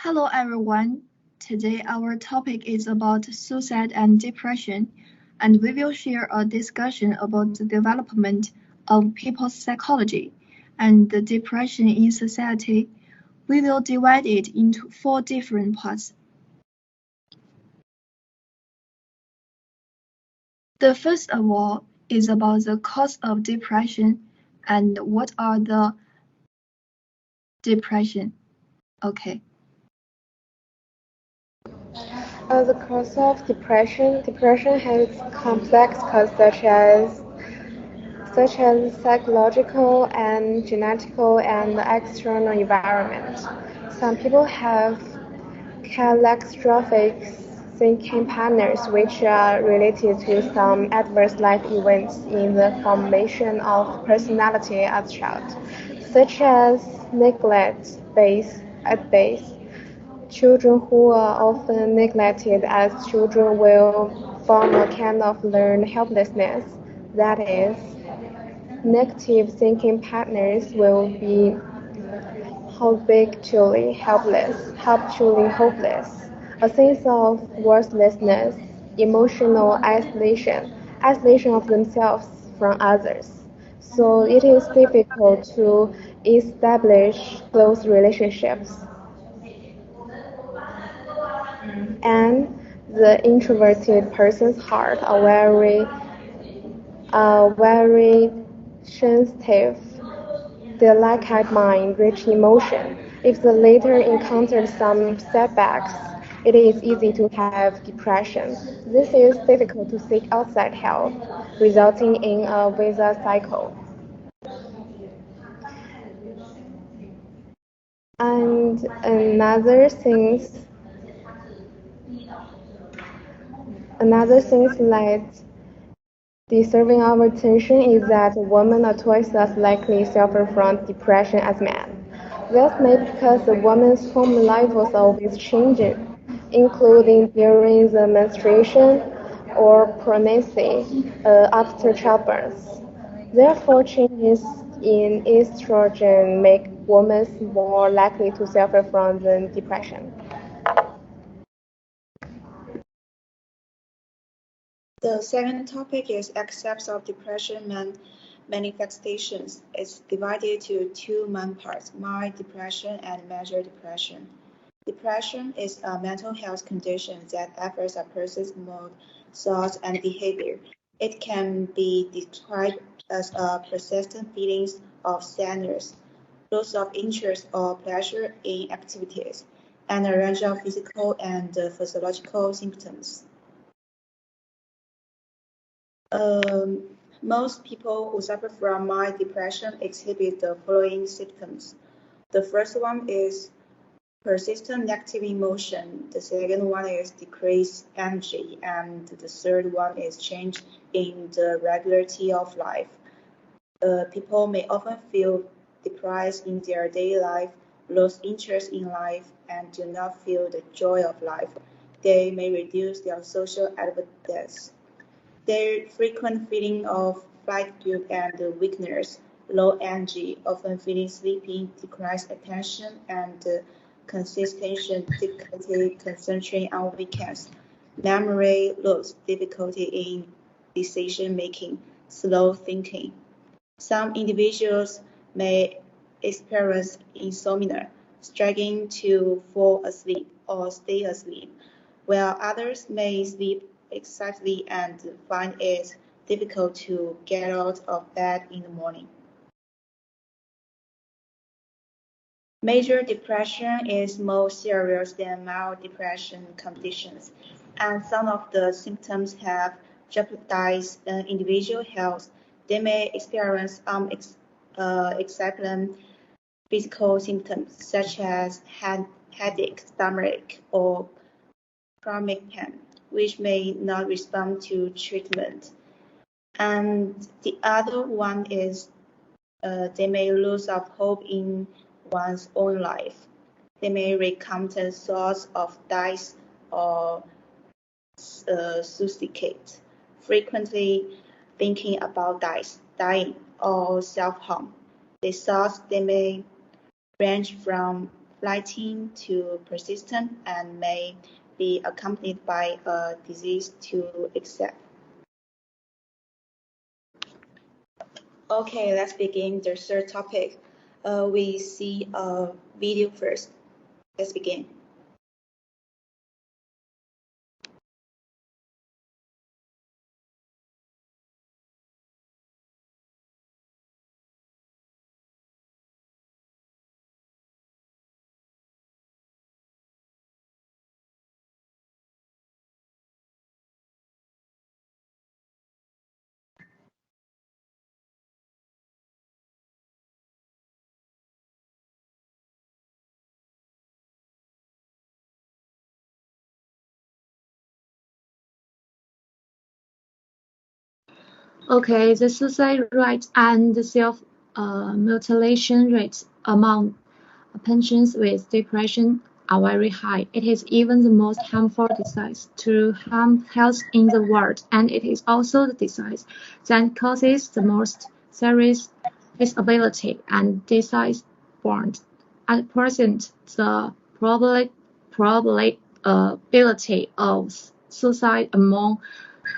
Hello everyone. Today our topic is about suicide and depression, and we will share a discussion about the development of people's psychology and the depression in society. We will divide it into four different parts. The first of all is about the cause of depression and what are the depression. Okay. The cause of depression has complex causes such as psychological and genetical and external environment. Some people have catastrophic thinking patterns which are related to some adverse life events in the formation of personality as a child, such as neglect at base. Children who are often neglected as children will form a kind of learned helplessness. That is, negative thinking patterns will be habitually hopeless, a sense of worthlessness, emotional isolation of themselves from others. So it is difficult to establish close relationships. And the introverted person's heart are very sensitive. Delicate mind, rich emotion. If the latter encounters some setbacks, it is easy to have depression. This is difficult to seek outside help, resulting in a vicious cycle. And another thing that deserving our attention is that women are twice as likely to suffer from depression as men. That's made because the woman's hormone levels are always changing, including during the menstruation or pregnancy after childbirth. Therefore, changes in estrogen make women more likely to suffer from the depression. The second topic is aspects of depression and manifestations. It's divided to two main parts, mild depression and major depression. Depression is a mental health condition that affects a person's mood, thoughts, and behavior. It can be described as a persistent feelings of sadness, loss of interest or pleasure in activities, and a range of physical and physiological symptoms. Um, Most people who suffer from mild depression exhibit the following symptoms. The first one is persistent negative emotion. The second one is decreased energy. And the third one is change in the regularity of life. People may often feel depressed in their daily life, lose interest in life, and do not feel the joy of life. They may reduce their social activities. Their frequent feeling of fatigue and weakness, low energy, often feeling sleepy, decreased attention, and consistent difficulty concentrating on weekends, memory loss, difficulty in decision making, slow thinking. Some individuals may experience insomnia, struggling to fall asleep or stay asleep, while others may sleep excitedly and find it difficult to get out of bed in the morning. Major depression is more serious than mild depression conditions, and some of the symptoms have jeopardized an individual health. They may experience unexplained physical symptoms such as headache, stomach, or chronic pain, which may not respond to treatment. And the other one is they may lose of hope in one's own life. They may encounter thoughts of death or suicide, frequently thinking about dying or self-harm. The thoughts they may range from flighting to persistent and may be accompanied by a disease to accept. Okay, let's begin the third topic. We see a video first. Let's begin. Okay, the suicide rate and the self-mutilation rates among patients with depression are very high. It is even the most harmful disease to harm health in the world, and it is also the disease that causes the most serious disability and disease born. At present, the probability of suicide among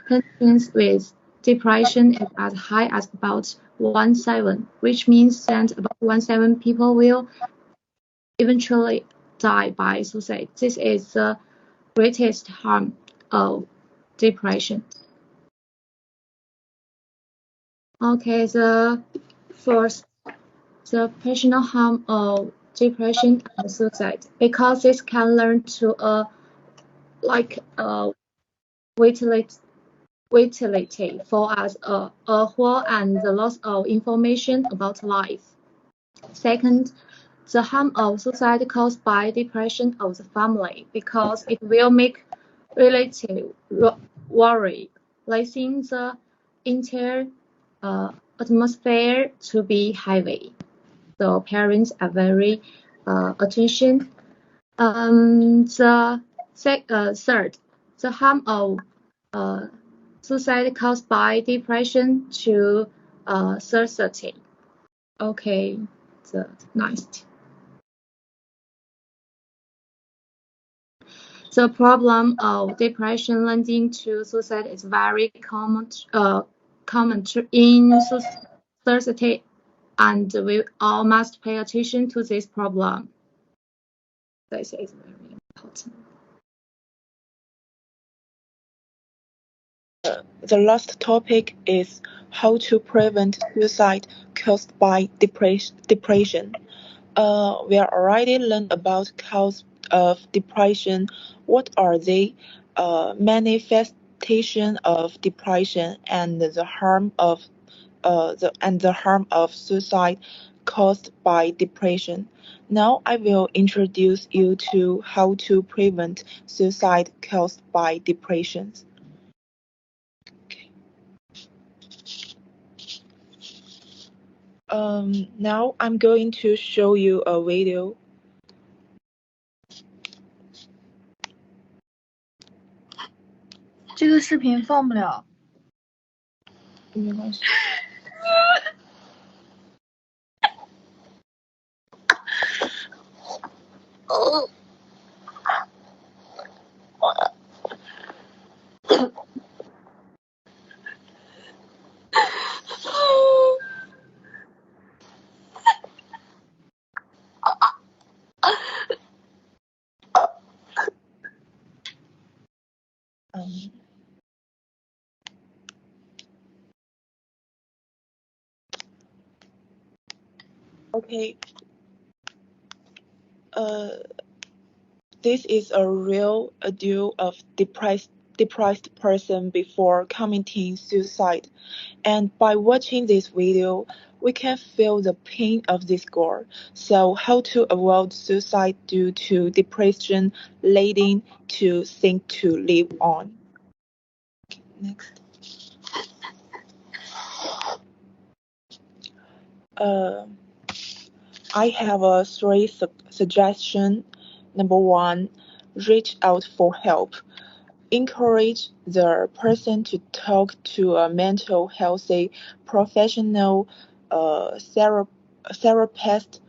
patients with depression is as high as about 1/7, which means that about 1/7 people will eventually die by suicide. This is the greatest harm of depression. Okay, the first, the personal harm of depression and suicide, because this can lead to a vitality for us a whole and the loss of information about life. Second, the harm of suicide caused by depression of the family, because it will make relative worry, placing the entire atmosphere to be heavy. So parents are very attention. The third, the harm of suicide caused by depression to society. Okay, the next. The problem of depression leading to suicide is very common in society, and we all must pay attention to this problem. This is very important. The last topic is how to prevent suicide caused by depression. We are already learned about cause of depression. What are they? Manifestation of depression and the harm of suicide caused by depression. Now I will introduce you to how to prevent suicide caused by depression. Now I'm going to show you a video. 这个视频放不了。没关系。Okay. This is a real audio of depressed person before committing suicide, and by watching this video, we can feel the pain of this girl. So, how to avoid suicide due to depression leading to think to live on. Okay, next. I have a 3 suggestions. Number 1, reach out for help. Encourage the person to talk to a mental healthy professional, therapist,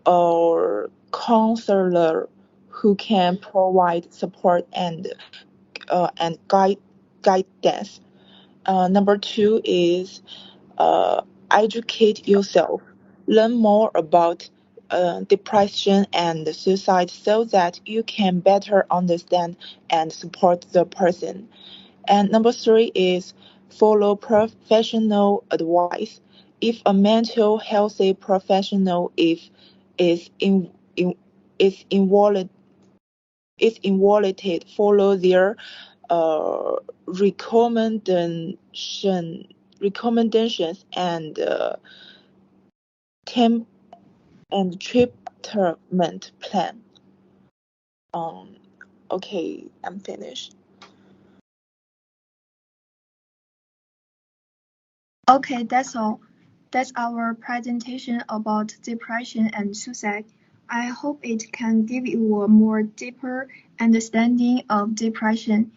or counselor who can provide support and guidance. Number two is educate yourself. Learn more about depression and suicide so that you can better understand and support the person. And number three is follow professional advice. If a mental healthy professional is is involved follow their uh, recommendations and temp and treatment plan. Um, okay, I'm finished. Okay, that's all. That's our presentation about depression and suicide. I hope it can give you a more deeper understanding of depression